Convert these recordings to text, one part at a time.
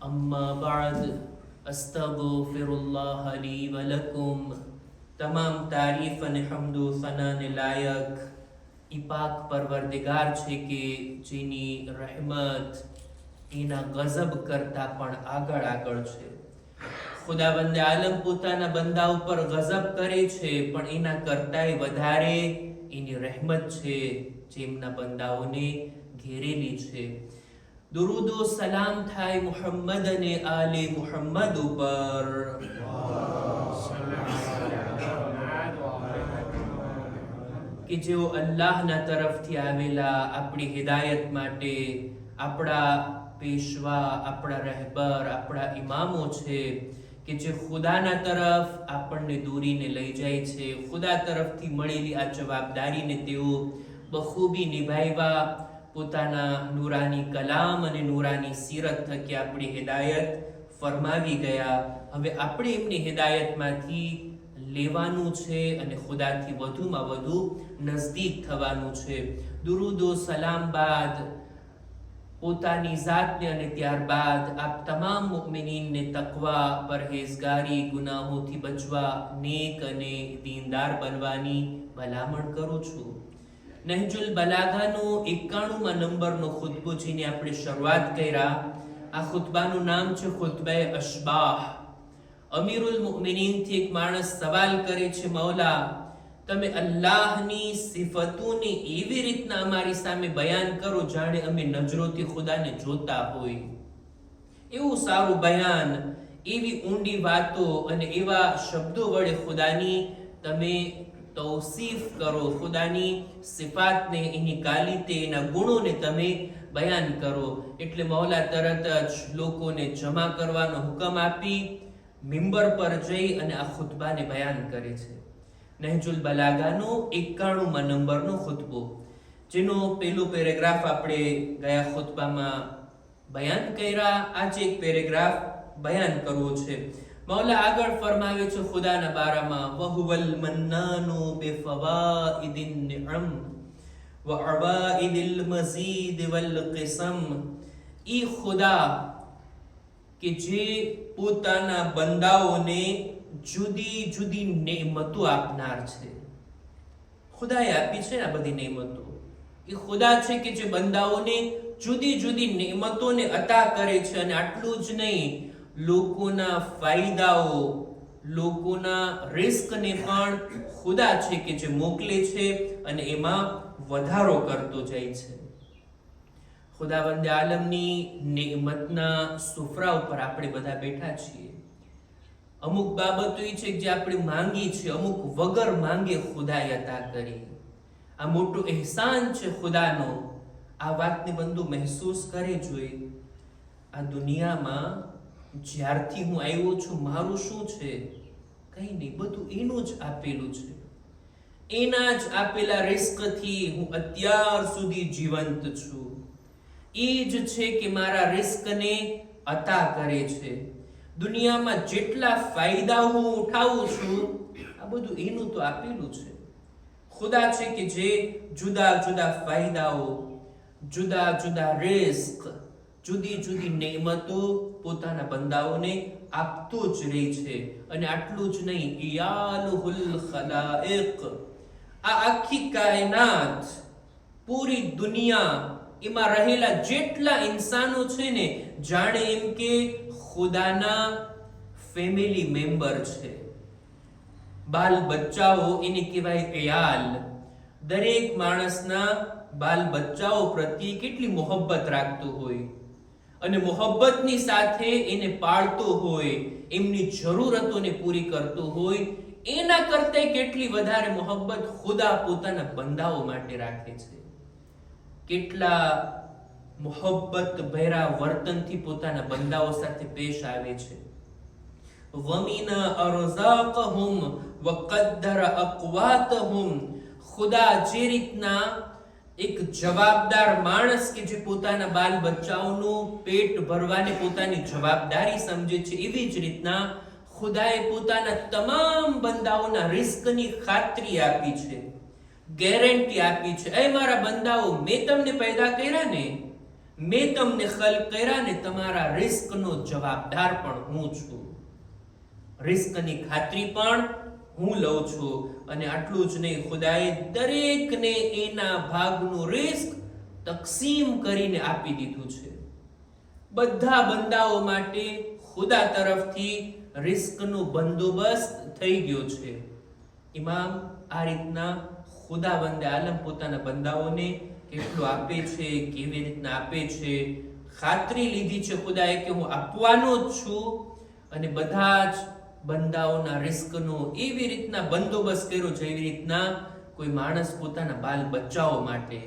अम्मा बाद अस्तगफिरुल्लाह ली व लकुम। તમામ તારીફ અને હમદો સનાને લાયક ઈ પાક પરવરદિગાર છે કે જેની રહેમત એના ગઝબ કરતા પણ આગળ છે। ખુદાવંદે આલમ પોતાના બંદા ઉપર ગઝબ કરે છે, પણ એના કરતાંય વધારે એની રહેમત છે જે એમના બંદાઓને ઘેરેલી છે। દુરૂદો સલામ થાય મુહમ્મદ અને આલે મુહમ્મદ ઉપર। કે જેઓ અલ્લાહના તરફથી આવેલા આપણી હિદાયત માટે આપણા પેશવા, આપણા રહેબર, આપણા ઇમામો છે કે જે ખુદાના તરફ આપણને દોરીને લઈ જાય છે। ખુદા તરફથી મળેલી આ જવાબદારીને તેઓ બખૂબી નિભાવ્યા। પોતાના નૂરાની કલામ અને નૂરાની સીરત થકી આપણી હિદાયત ફરમાવી ગયા। હવે આપણે એમની હિદાયતમાંથી લેવાનું છે અને ખુદાથી વધુમાં વધુ નજદીક થવાનું છે। દુરૂદો સલામ બાદ પોતાની જાતને અને ત્યારબાદ આપ તમામ મુઅમિનીનને તકવા, પરહેઝગારી, ગુનાહોથી બચવા, નેક અને દીનદાર બનવાની ભલામણ કરું છું। નહજુલ બલાગાનો 91માં નંબરનો ખુતબો જેની આપણે શરૂઆત કર્યા, આ ખુતબાનું નામ છે ખુતબે અશબાહ। અમીરુલ મુઅમિનીનથી એક માણસ સવાલ કરે છે, મૌલા તમે અલ્લાહની સિફતોને એવી રીતના અમારી સામે બયાન કરો જાણે અમે નજરોથી ખુદાને જોતા હોય। એવું સારું બયાન, એવી ઊંડી વાતો અને એવા શબ્દો વડે ખુદાની તમે તૌસીફ કરો, ખુદાની સિફાતને, એની કાલિતે, એના ગુણોને તમે બયાન કરો। એટલે મૌલા તરત જ લોકોને જમા કરવાનો હુકમ આપી મિંબર પર જઈ અને આ ખુતબાને બયાન કરે છે। નહજુલ બલાગાનો 91માં નંબરનો ખુતબો, જેનો પેલો પેરેગ્રાફ આપણે ગયા ખુતબામાં બયાન કર્યા, આજે એક પેરેગ્રાફ બયાન કરવો છે। મૌલા આગળ ફરમાવે છે ખુદાના બારામાં, વહુવલ મન્નાનુ બિફવાઇદિન નિઅમ વ અવાઇદિલ મઝીદ વલ કિસમ। ઈ ખુદા કે જે પોતાના બંદાઓને જુદી જુદી નેમતો આપનાર છે। ખુદાએ આપી છે આ બધી નેમતો। એ ખુદા છે કે જે બંદાઓને જુદી જુદી નેમતોને અતા કરે છે, અને આટલું જ નહીં, લોકોના ફાયદાઓ, લોકોના રિસ્કને પણ ખુદા છે કે જે મોકલે છે અને એમાં વધારો કરતો જાય છે। ખુદાવંદે આલમની નેમતના સુફરા ઉપર આપણે બધા બેઠા છીએ। અમુક બાબતો એ છે જે આપણે માંગી છે, અમુક વગર માંગે ખુદાએ અતા કરી। આ મોટો અહેસાન છે ખુદાનો। આ વાતને બંદો મહેસૂસ કરે જોઈએ। આ દુનિયામાં જ્યારથી હું આવ્યો છું મારું શું છે? કંઈ નહીં, બધું એનું જ આપેલું છે। એના જ આપેલા રિસ્કથી હું અત્યાર સુધી જીવંત છું। એ જ છે કે મારા રિસ્કને અતા કરે છે। દુનિયામાં જેટલા ફાયદા હું ઉઠાવું છું, આ બધું એનું તો આપેલું છે। ખુદા છે કે જે જુદા જુદા ફાયદાઓ, જુદા જુદા રિસ્ક, જુદી જુદી નેમતો પોતાના બંદાઓને આપતો જ રહે છે। અને આટલું જ નહીં, ઇયાલુહુલ ખલાઇક, આ આખી કાયનાત, પૂરી દુનિયા, એમાં રહેલા જેટલા ઇન્સાનો છે ને, જાણે એમ કે ખુદાના ફેમિલી મેમ્બર છે। બાલ બચ્ચાઓ એને કહેવાય ઇયાલ। દરેક માણસના બાલ બચ્ચાઓ પ્રત્યે કેટલી મોહબ્બત રાખતો હોય, અને મોહબ્બતની સાથે એને પાળતો હોય, એમની જરૂરતોને પૂરી કરતો હોય, એના કરતા કેટલી વધારે મોહબ્બત ખુદા પોતાના બંદાઓ માટે રાખે છે। કેટલા મોહબ્બત ભર્યા વર્તનથી પોતાના બંદાઓ સાથે પેશ આવે છે। وَمِنَ أَرْزَاقَهُمْ وَقَدَّرَ أَقْوَاتَهُمْ। ખુદા જે રીતના એક જવાબદાર માણસ કે જે પોતાના બાલ બચ્ચાઓનું પેટ ભરવાને પોતાની જવાબદારી સમજે છે, એવી જ રીતના ખુદાએ પોતાના તમામ બંદાઓના રિસ્કની ખાતરી આપી છે, ગેરંટી આપી છે। એ મારા બંદાઓ, મેં તમને પેદા કર્યા ને, મેં તમને ખલ્ક કર્યા ને તમારા રિસ્કનો જવાબદાર પણ હું છું. રિસ્કની ખાતરી પણ હું લઉં છું. અને આટલું જ નહીં, ખુદાએ દરેકને એના ભાગનું રિસ્ક તકસીમ કરીને આપી દીધું છે. બધા બંદાઓ માટે ખુદા તરફથી રિસ્કનો બંદોબસ્ત થઈ ગયો છે. ઇમામ આ રીતના ખુદાવંદે આલમ પોતાના બંદાઓને કેટલું આપે છે, કેવી રીતના આપે છે, ખાતરી લીધી છે ખુદાએ કે હું આપવાનો જ છું. અને બધા જ બંદાઓના રિસ્કનો એવી રીતના બંદોબસ્ત કર્યો જેવી રીતના કોઈ માણસ પોતાના બાલ બચ્ચાઓ માટે,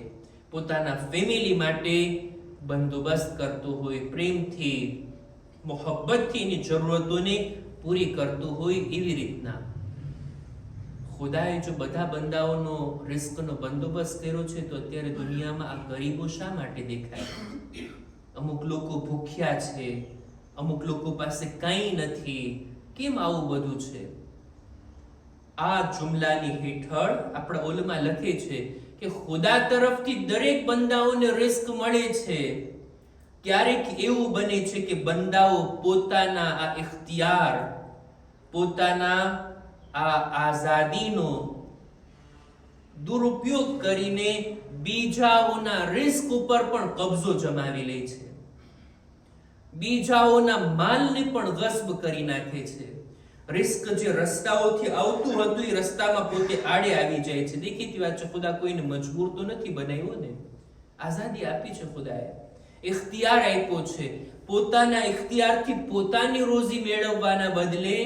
પોતાના ફેમિલી માટે બંદોબસ્ત કરતો હોય, પ્રેમથી મોહબ્બતથી એની જરૂરતોને પૂરી કરતો હોય, એવી રીતના ખુદાએ જો બધા બંદાઓનો રિસ્કનો બંદોબસ્ત કર્યો છે તો અત્યારે દુનિયામાં આ ગરીબો શા માટે દેખાય? અમુક લોકો ભૂખ્યા છે, અમુક લોકો પાસે કંઈ નથી. કેમ આવું બધું છે? આ જુમલાની હેઠળ આપણા ઓલમાં લખે છે કે ખુદા તરફથી દરેક બંદાઓને રિસ્ક મળે છે. ક્યારેક એવું બને છે કે બંદાઓ પોતાના આ ઇખ્તિયાર, પોતાના આ આઝાદીનો દુરુપયોગ કરીને બીજાઓના રિસ્ક ઉપર પણ કબજો જમાવી લે છે, બીજાઓના માલને પણ ગસ્બ કરી નાખે છે. રિસ્ક જે રસ્તાઓથી આવતું હતું એ રસ્તામાં પોતે આડે આવી જાય છે. દેખીતી વાત છે, ખુદા કોઈને મજબૂર તો નથી બનાવ્યો ને. આઝાદી આપી છે ખુદાએ, ઇખ્તિયાર આપ્યો છે. પોતાના ઇખ્તિયારથી પોતાની રોજી મેળવવાના બદલે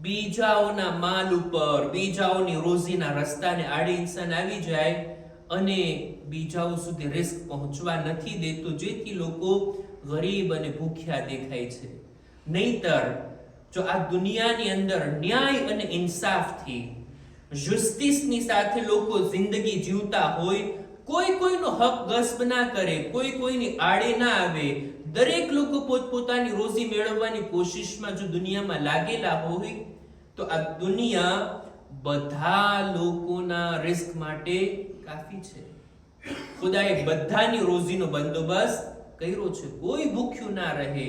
બીજાઓના માલ ઉપર, બીજાઓની રોજીના રસ્તાને આડે ઇન્સાન આવી જાય અને બીજાઓ સુધી રિસ્ક પહોંચવા નથી દેતો, જેથી લોકો ગરીબ અને ભૂખ્યા દેખાય છે. નહીતર જો આ દુનિયાની અંદર ન્યાય અને ઇન્સાફથી, જસ્ટિસની સાથે લોકો જિંદગી જીવતા હોય, કોઈ કોઈનો હક ગસ્બ ના કરે, કોઈ કોઈની આડે ના આવે, દરેક લોકો પોતપોતાની રોજી મેળવવાની કોશિશમાં જો દુનિયામાં લાગેલા હોય, તો આ દુનિયા બધા લોકોના રિસ્ક માટે કાફી છે. ખુદાએ બધાની રોજીનો બંદોબસ્ત કર્યો છે. કોઈ ભૂખ્યું ના રહે,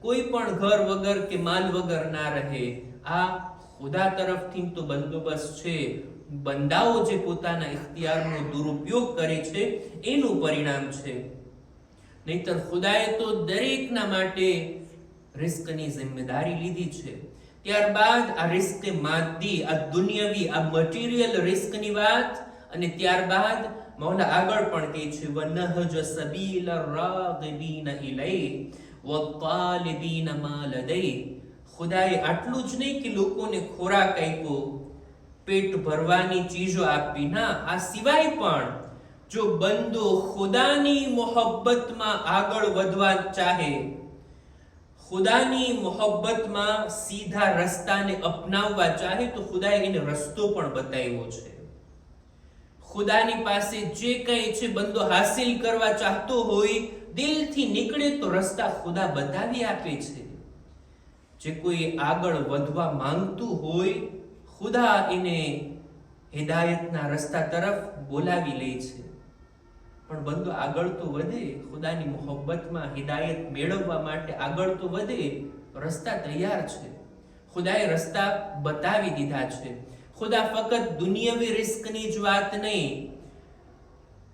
કોઈ પણ ઘર વગર કે માલ વગર ના રહે. આ ખુદા તરફથી તો બંદોબસ્ત છે. બંદાઓ જે પોતાના ઇખ્તિયારનો દુરુપયોગ કરે છે એનું પરિણામ છે. નહીતર ખુદાએ તો દરેકના માટે રિસ્કની જિમ્મેદારી લીધી છે. ત્યારબાદ આ રિસ્ક માદી, આ દુનિયાવી, આ મટીરિયલ રિસ્કની વાત, અને ત્યારબાદ મૌલા આગળ પણ કહે છે વનહજ સબીલ રાગિબીન ઇલૈ વતાલિબીન મા લદૈ. ખુદાએ આટલું જ નહીં કે લોકોને ખોરાક આપ્યો, પેટ ભરવાની ચીજો આપી, ના, આ સિવાય પણ જો બંદો ખુદાની મોહબ્બતમાં આગળ વધવા ચાહે, ખુદાની મોહબ્બતમાં સીધા રસ્તાને અપનાવવા ચાહે, તો ખુદાએ એને રસ્તો પણ બતાવ્યો છે. ખુદાની પાસે જે કંઈ છે બંદો હાસિલ કરવા ચાહતો હોય, દિલથી નીકળે તો રસ્તા ખુદા બતાવી આપે છે. જે કોઈ આગળ વધવા માંગતું હોય, ખુદા એને હિદાયતના રસ્તા તરફ બોલાવી લે છે. પણ બંદો આગળ તો વધે, ખુદાની મોહબ્બતમાં હિદાયત મેળવવા માટે આગળ તો વધે, રસ્તા તૈયાર છે. ખુદાએ રસ્તા બતાવી દીધા છે. ખુદા ફક્ત દુનિયાવી રિસ્કની જ વાત નહીં,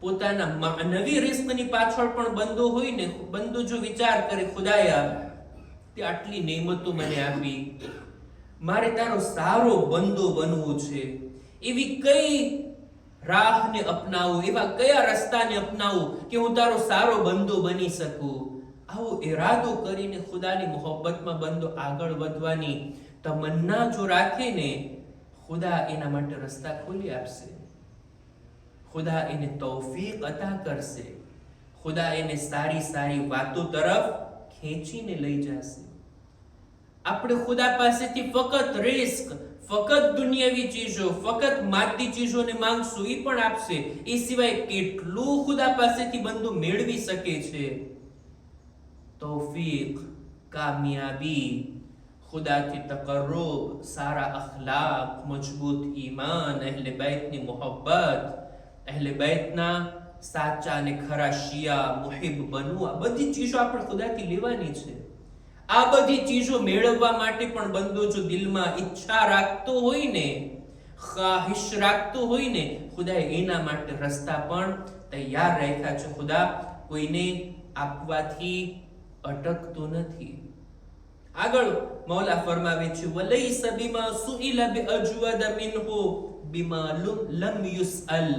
પોતાના માનવી રિસ્કની પાછળ પણ બંદો હોય ને, બંદો જો વિચાર કરે ખુદાયા તે આટલી નેમતો મને આપી, મારે તારો સારો બંદો બનવું છે, એવી કઈ રાહને અપનાવું, એવા કયા રસ્તાને અપનાવું કે હું તારો સારો બંદો બની શકું. આવો ઈરાદો કરીને ખુદાની મોહબ્બતમાં બંદો આગળ વધવાની તમન્ના જો રાખે ને, ખુદા એના માટે રસ્તા ખોલી આપશે. ખુદા એને તૌફીક અતા કરશે. ખુદા એને સારી સારી વાતો તરફ ખેંચીને લઈ જશે. આપણે ખુદા પાસેથી ફક્ત રિસ્ક, ફક્ત દુનિયાવી ચીજો, ફક્ત માદી ચીજોને માંગશું, એ પણ આપશે. એ સિવાય કેટલું ખુદા પાસેથી બંદો મેળવી શકે છે. તૌફીક, કામયાબી, ખુદાથી તકર્રુબ, સારા અખલાક, મજબૂત ઈમાન, અહેલે બેતની મોહબ્બત, અહેલે બેતના સાચા અને ખરા શિયા મુહિબ બનવું, આ બધી ચીજો આપણે ખુદાથી લેવાની છે. આ બધી ચીજો મેળવવા માટે પણ બંદો જો દિલમાં ઈચ્છા રાખતો હોય ને, ખ્વાહિશ રાખતો હોય ને, ખુદાએ એના માટે રસ્તા પણ તૈયાર રાખ્યા છે. ખુદા કોઈને આપવાથી અટકતો નથી. આગળ મૌલા ફરમાવે છે, વલૈસ બિમા સુઇલા બિઅજવદ મિનહુ બિમા લમ યુસઅલ.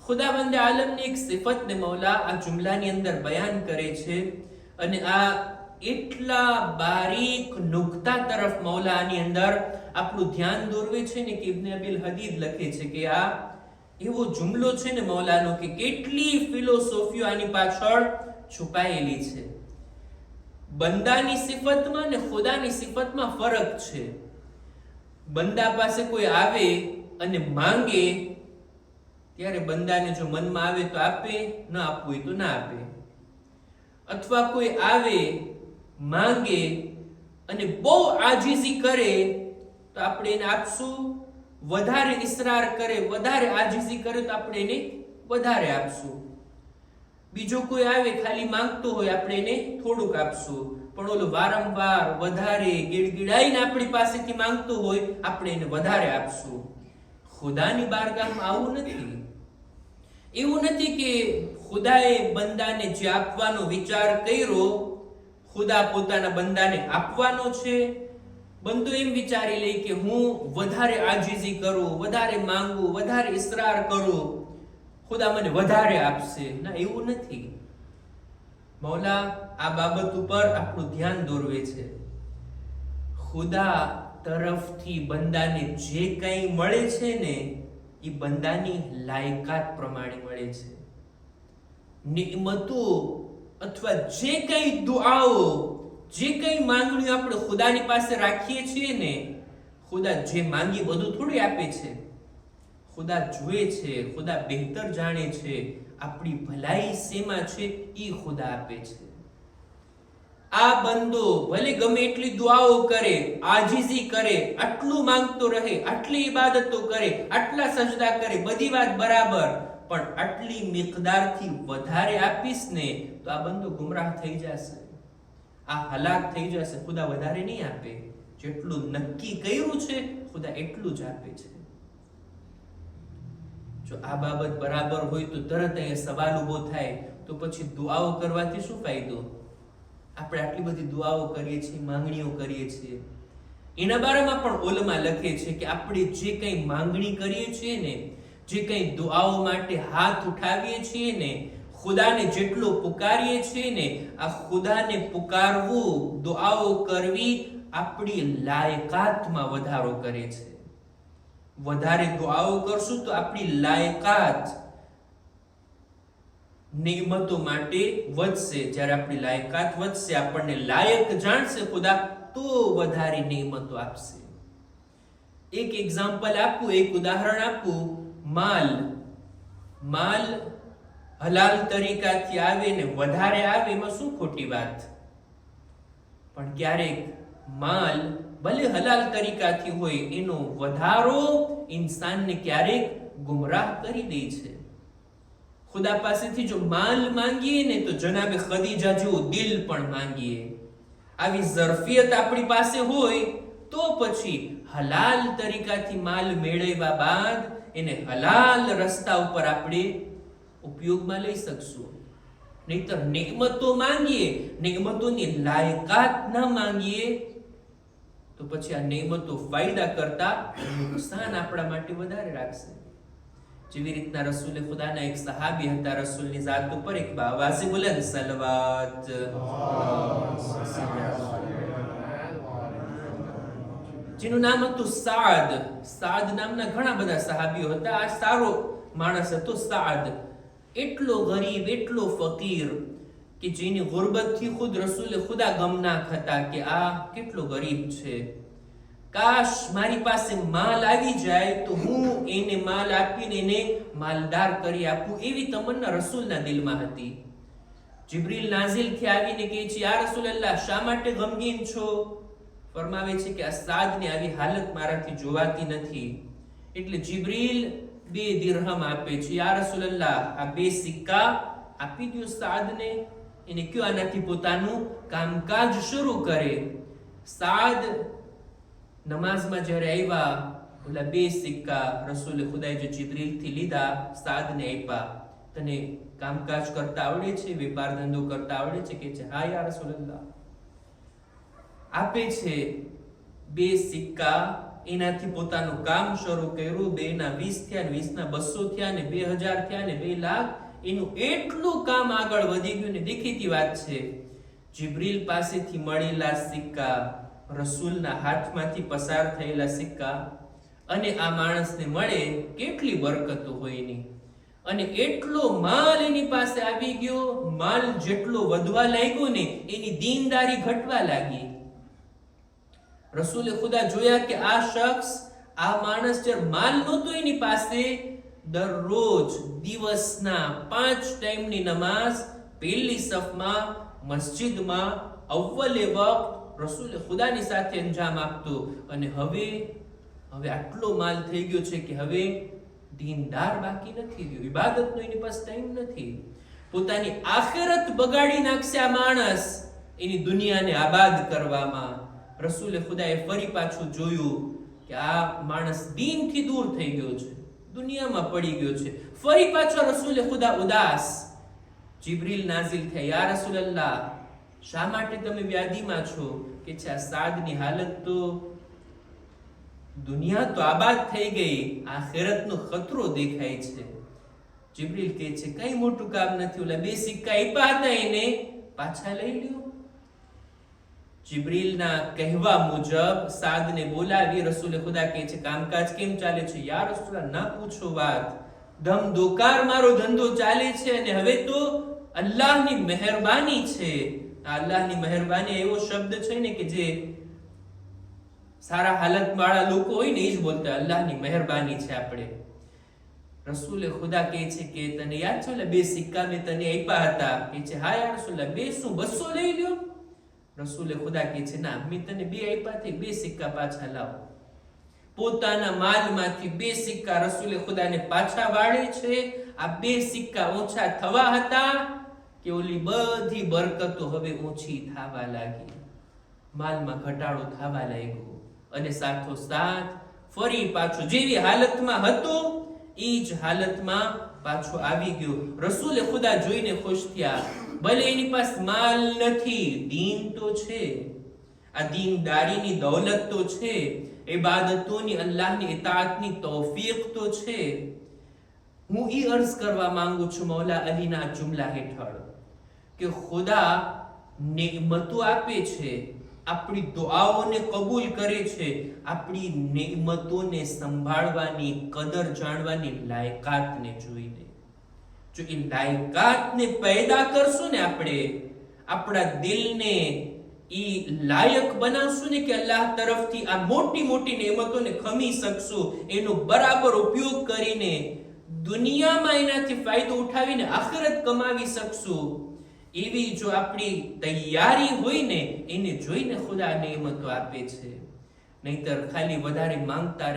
ખુદાવંદ આલમની એક સિફતને મૌલા આ જુમલાની અંદર બયાન કરે છે, અને આ એટલા બારીક નુક્તા તરફ મૌલા આની અંદર આપણું ધ્યાન દોરવે છે ને કે ઇબ્ન અબીલ હદીદ લખે છે કે આ એવો જુમલો છે ને મૌલાનો કે કેટલી ફિલોસોફીઓ આની પાછળ છુપાયેલી છે. બંદાની સિફતમાં ને ખુદાની સિફતમાં ફરક છે. બંદા પાસે કોઈ આવે અને માંગે ત્યારે બંદાને જો મનમાં આવે તો આપે, ન આપવું હોય તો ના આપે. અથવા કોઈ આવે માંગે અને બહુ આજીજી કરે તો આપણે એને આપશું, વધારે ઇસરાર કરે, વધારે આજીજી કરે તો આપણે એને વધારે આપશું. બીજો કોઈ આવે ખાલી માંગતો હોય, આપણે એને થોડુંક આપશું. પણ ઓલો વારંવાર વધારે ગીડગીડાઈને આપણી પાસેથી માંગતો હોય, આપણે એને વધારે આપશું. ખુદાની બારગાહમાં આવું નથી. એવું નથી કે ખુદાએ બંદાને જે આપવાનો વિચાર કર્યો, ખુદા પોતાના બંદાને આપવાનો છે, બંદો એમ વિચારી લે કે હું વધારે આજીજી કરું, વધારે માંગુ, વધારે ઇસરાર કરું, ખુદા મને વધારે આપશે. ના, એવું નથી. મૌલા આ બાબત ઉપર આપણું ધ્યાન દોરવે છે. ખુદા તરફથી બંદાને જે કંઈ મળે છે ને, એ બંદાની લાયકાત પ્રમાણે મળે છે. નિમતો અથવા જે કંઈ દુઆઓ, જે કંઈ માંગણીઓ આપણે ખુદાની પાસે રાખીએ છીએ ને, ખુદા જે માંગી બધું થોડી આપે છે. ખુદા જુએ છે, ખુદા બહેતર જાણે છે, આપણી ભલાઈ શેમાં છે એ ખુદા આપે છે. આ બંદો ભલે ગમે એટલી દુઆઓ કરે, આજીજી કરે, આટલું માંગતો રહે, આટલી ઇબાદતો કરે, આટલા સજદા કરે, બધી વાત બરાબર, પણ આટલી મિકદારથી વધારે આપીશ ને તો આ બંદો ગુમરાહ થઈ જશે, આ હલાક થઈ જશે. ખુદા વધારે નહીં આપે. જેટલું નક્કી કર્યું છે ખુદા એટલું જ આપે છે. જો આ બાબત બરાબર હોય તો તરત અહીંયા સવાલ ઉભો થાય, તો પછી દુઆઓ કરવાથી શું ફાયદો? આપણે આટલી બધી દુઆઓ કરીએ છીએ, માંગણીઓ કરીએ છીએ. એના બારામાં પણ ઉલમા લખે છે કે આપણે જે કંઈ માંગણી કરીએ છીએ ને, જે કંઈ દુઆઓ માટે હાથ ઉઠાવીએ છીએ ને, ખુદાને જેટલો પુકારીએ છીએ ને, આ ખુદાને પુકારવું, દુઆઓ કરવી આપણી લાયકાતમાં વધારો કરે છે. વધારે દુઆઓ કરશું તો આપણી લાયકાત નિમતો માટે વધશે. જ્યારે આપણી લાયકાત વધશે, આપણને લાયક જાણશે ખુદા, તો વધારે નિમતો આપશે. એક એક્ઝામ્પલ આપું, એક ઉદાહરણ આપું. માલ હલાલ તરીકાથી આવે ને વધારે આવે, એમાં શું ખોટી વાત? પણ ક્યારેક માલ ભલે હલાલ તરીકાથી હોય, એનો વધારો ઇન્સાનને ક્યારેક ગુમરાહ કરી દે છે. ખુદા પાસેથી જો માલ માંગીએ ને તો જનાબે ખદીજા જેવું દિલ પણ માંગીએ. આવી ઝરફિયત આપણી પાસે હોય તો પછી હલાલ તરીકાથી માલ મેળવ્યા બાદ એને હલાલ રસ્તા ઉપર આપણે ઉપયોગમાં લઈ શકશું. નહીતર નિમતો માંગીએ, નિમતોની લાયકાત ન માંગીએ તો પછી આ નિમતો ફાયદા કરતા નુકસાન આપણા માટે વધારે રાખશે. જેવી રીતના રસૂલે ખુદાના એક સહાબી હતા, રસૂલની ઝાત ઉપર એક બાવાઝે બુલંદ સલવાત, જેનું નામ હતું સાદ. સાદ નામના ઘણા બધા સહાબીઓ હતા. આ સારો માણસ હતો સાદ. એટલો ગરીબ, એટલો ફકીર કે જેની ગુરબતથી ખુદ રસૂલે ખુદા ગમનાક હતા કે આ કેટલો ગરીબ છે. કાશ મારી પાસે માલ આવી જાય તો હું એને માલ આપીને એને માલદાર કરી આપું, એવી તમન્ના રસૂલના દિલમાં હતી. જિબ્રીલ નાઝિલ થી આવીને કહે છે, યા રસૂલલ્લાહ, શા માટે ગમગીન છો? ફરમાવે છે કે આ સાદની આવી હાલત મારાથી જોવાતી નથી. એટલે જિબ્રીલ 2 દિરહમ આપે છે. યા રસૂલલ્લાહ, આ 2 સિક્કા આપી દો સાદને. એને કયો આનાથી પોતાનું કામકાજ શરૂ કરે. સાદ નમાઝમાં જ્યારે આવ્યા, ઓલા 2 સિક્કા રસૂલે ખુદાએ જે જિબ્રીલથી લીધા, સાદને આપ્યા. તને કામકાજ કરતા આવડે છે? વેપાર ધંધો કરતા આવડે છે? કે છે હા યા રસૂલલ્લાહ. આપે છે 2 સિક્કા. એનાથી પોતાનું કામ શરૂ કર્યું. 2 ના 20 થયા, 20 ના 200 થયા, ને 2000 થયા, ને 2 લાખ. એનું એટલું કામ આગળ વધી ગયું ને દેખીતી વાત છે. જિબ્રીલ પાસેથી મળેલા સિક્કા, રસૂલના હાથમાંથી પસાર થયેલા સિક્કા, અને આ માણસને મળે, કેટલી બરકતો હોય એની. અને એટલો માલ એની પાસે આવી ગયો. માલ જેટલો વધવા લાગ્યો ને એની દીનદારી ઘટવા લાગી. રસૂલે ખુદા જોયા કે આ શખ્સ, આ માણસ જ્યારે માલ નહોતો એની પાસે, દરરોજ દિવસના 5 ટાઈમની નમાઝ પહેલી સફમાં મસ્જિદમાં અવ્વલે વખત રસૂલે ખુદાની સાથે અંજામ આપતો. અને હવે આટલો માલ થઈ ગયો છે કે હવે દીનદાર બાકી નથી રહ્યો. ઇબાદતનો એની પાસે ટાઈમ નથી. પોતાની આખિરત બગાડી નાખશે આ માણસ એની દુનિયાને આબાદ કરવામાં. રસૂલે ખુદાએ ફરી પાછું જોયું કે આ માણસ દીનથી દૂર થઈ ગયો છે, દુનિયામાં પડી ગયો છે. ફરી પાછો રસૂલે ખુદા ઉદાસ. જિબ્રીલ નાઝિલ થયા. યા રસૂલલ્લાહ, શા માટે તમે વ્યાધિમાં છો? કે છે આ સાદની હાલત તો, દુનિયા તો આબાદ થઈ ગઈ, આખિરતનો ખતરો દેખાય છે. જિબ્રીલ કહે છે કઈ મોટું કામ નથી, ઓલા 2 સિક્કા આપ્યા હતા એને પાછા લઈ લ્યો. જિબ્રીલના કહેવા મુજબ સાદને બોલાવી રસૂલે ખુદા કહે છે કામકાજ કેમ ચાલે છે? યા રસૂલલ્લાહ, ના પૂછો વાત. ધમધોકાર મારો ધંધો ચાલે છે, અને હવે તો અલ્લાહની મહેરબાની છે. આ અલ્લાહની મહેરબાની એવો શબ્દ છે ને કે જે સારા હાલત વાળા લોકો હોય ને એ જ બોલતા, અલ્લાહની મહેરબાની છે આપણે. રસૂલે ખુદા કહે છે કે તને યાદ છે 2 સિક્કા મેં તને આપ્યા હતા? કે છે હા યા રસૂલલ્લાહ. 2 શું 200 લઈ લ્યો? રસૂલે ખુદા કહે છે ના, મેં તને 2 આપ્યા છે, 2 સિક્કા પાછા લાવો. પોતાના માલમાંથી 2 સિક્કા રસૂલે ખુદાને પાછા વાળે છે. આ 2 સિક્કા ઓછા થવા હતા કે ઓલી બધી બરકતો હવે ઓછી થવા લાગી. માલમાં ઘટાડો થવા લાગ્યો. અને સાથોસાથ ફરી પાછો જેવી હાલતમાં હતો એ જ હાલતમાં પાછો આવી ગયો. રસૂલે ખુદા જોઈને ખુશ થયા. ભલે એની પાસે માલ નથી, દીન તો છે. આ દીનદારીની દૌલત તો છે, ઇબાદતોની અલ્લાહની ઇતાઅતની તૌફીક તો છે. હું એ અર્ઝ કરવા માંગુ છું મૌલા અલીના જુમલા હેઠળ કે ખુદા નેમતો આપે છે, આપણી દુઆઓને કબૂલ કરે છે. આપણી નેમતોને સંભાળવાની, કદર જાણવાની લાયકાતને જોઈને, જો એ લાયકાતને પેદા કરશું ને આપણે, આપણા દિલને એ લાયક બનાવશું ને કે અલ્લાહ તરફથી આ મોટી મોટી નેમતોને ખમી શકશું, એનો બરાબર ઉપયોગ કરીને દુનિયામાં એનાથી ફાયદો ઉઠાવીને આખિરત કમાવી શકશું, એવી જો આપણી તૈયારી હોય ને એને જોઈને ખુદા નેમતો આપે છે. નહીતર ખાલી વધારે માંગતા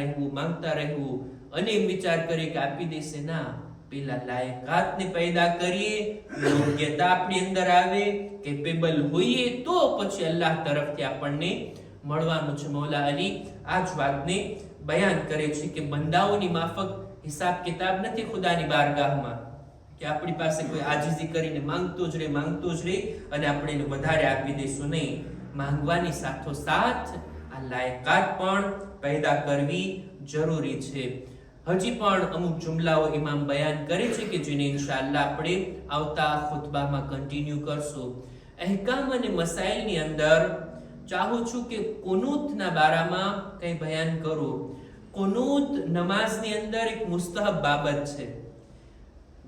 રહેવું અને એમ વિચાર કરે કે આપી દેશે, ના. પેલા લાયકાતને પેદા કરીએ, યોગ્યતા આપણી અંદર આવે, કેપેબલ હોઈએ તો પછી અલ્લાહ તરફથી આપણને મળવાનું છે. મૌલા અલી આ જ વાતને બયાન કરે છે કે બંદાઓની માફક હિસાબ કિતાબ નથી ખુદાની બારગાહમાં, કે આપણી પાસે કોઈ આજીજી કરીને માંગતો જ રહે અને આપણે એને વધારે આપી દઈશું. નહીં, માંગવાની સાથોસાથ આ લાયકાત પણ પેદા કરવી જરૂરી છે. હજી પણ અમુક જુમલાઓ ઇમામ બયાન કરે છે કે જેને ઇન્શાઅલ્લાહ આપણે આવતા ખુતબામાં કન્ટિન્યુ કરશું. અહેકામ અને મસાઇલની અંદર ચાહું છું કે કુનૂતના બારામાં કંઈ બયાન કરું. કુનૂત નમાઝની અંદર એક મુસ્તહબ બાબત છે.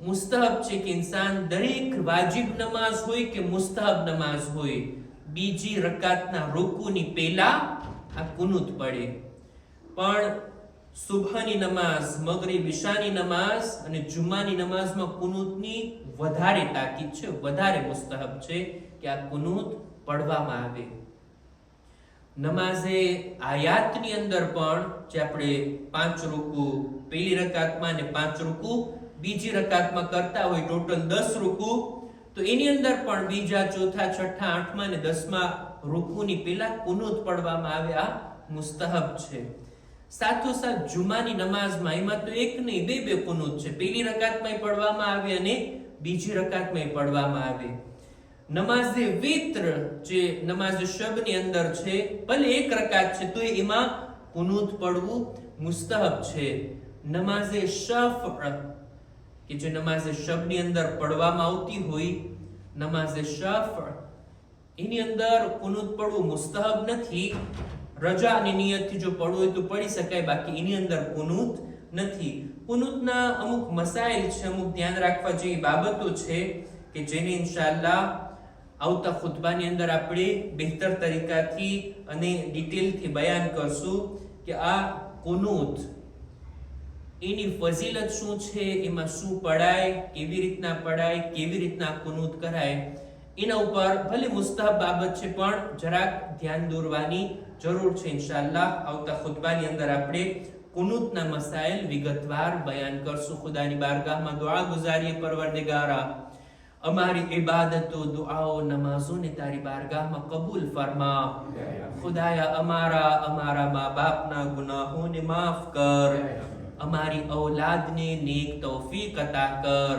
મુસ્તહબ છે કે ઇન્સાન દરેક વાજિબ નમાઝ હોય કે મુસ્તહબ નમાઝ હોય, બીજી રકાતના રૂકુની પહેલા આ કુનૂત પડે. પણ સુબહની નમાઝ, મગરિબ ઇશાની નમાઝ અને જુમ્માની નમાઝમાં કુનૂતની વધારે તાકીદ છે, વધારે મુસ્તહબ છે કે આ કુનૂત પડવામાં આવે. નમાઝે આયાતની અંદર પણ જે આપણે 5 રૂકુ પહેલી રકાતમાં અને 5 રૂકુ બીજી રકાતમાં કરતા હોય, ટોટલ 10 રૂકુ, તો એની અંદર પણ બીજા, ચોથા, છઠ્ઠા, આઠમા અને 10મા રૂકુની પહેલા કુનૂત પડવામાં આવે. આ મુસ્તહબ છે. સાથોસાથ જુમાની નમાઝમાં એમાં તો એક નહીં, બે કુનૂત છે. પહેલી રકાતમાં પડવામાં આવે અને બીજી રકાતમાં પડવામાં આવે. નમાઝે વિત્ર જે નમાઝે શબની અંદર છે, ભલે એક રકાત છે તો એમાં કુનૂત પડવું મુસ્તહબ છે. નમાઝે શફ કે જે નમાઝે શબની અંદર પડવામાં આવતી હોય, નમાઝે શફ એની અંદર કુનૂત પડવું મુસ્તહબ નથી. રજાની નિયતથી જો પડવું હોય તો પડી શકાય, બાકી એની અંદર કુનૂત નથી. કુનૂતના અમુક મસાઇલ છે, અમુક ધ્યાન રાખવા જેવી બાબતો છે કે જેને ઇન્શાઅલ્લાહ આવતા ખુતબાની અંદર આપણે બહેતર તરીકાથી અને ડિટેલથી બયાન કરશું કે આ કુનૂત એની ફઝીલત શું છે, એમાં શું પડાય, કેવી રીતના પડાય, કેવી રીતના કુનૂત કરાય, એના ઉપર ભલે મુસ્તહબ બાબત છે પણ જરાક ધ્યાન દોરવાની જરૂર છે. ઇન્શાઅલ્લાહ આવતા ખુતબાની અંદર આપણે કુનૂતના મસાઇલ વિગતવાર બયાન કરશું. ખુદાની બારગાહમાં દુઆ ગુજારીએ, પરવરદિગારા અમારી ઇબાદતો, દુઆઓ, નમાઝોને તારી બારગાહમાં કબૂલ ફરમા. ખુદાયા અમારા મા બાપના ગુનાહોને માફ કર. અમારી ઔલાદને નેક તૌફીક અતા કર.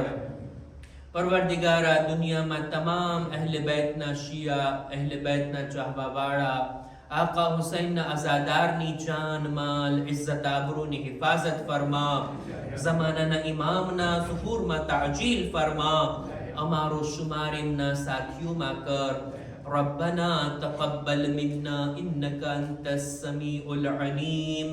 પરવરદિગારા દુનિયામાં તમામ અહલે બેતના શિયા, અહલે બેતના ચાહવાવાળા, આકા હુસૈનના અઝાદારની જાન, માલ, ઇઝ્ઝત, આબરૂની હિફાઝત ફરમા. ઝમાનાના ઇમામના ઝુહૂરમાં તાજીલ ફરમા. અમારો શુમાર એમના સાથીઓમાં કર. ربنا تقبل منا إنك أنت السميع العليم.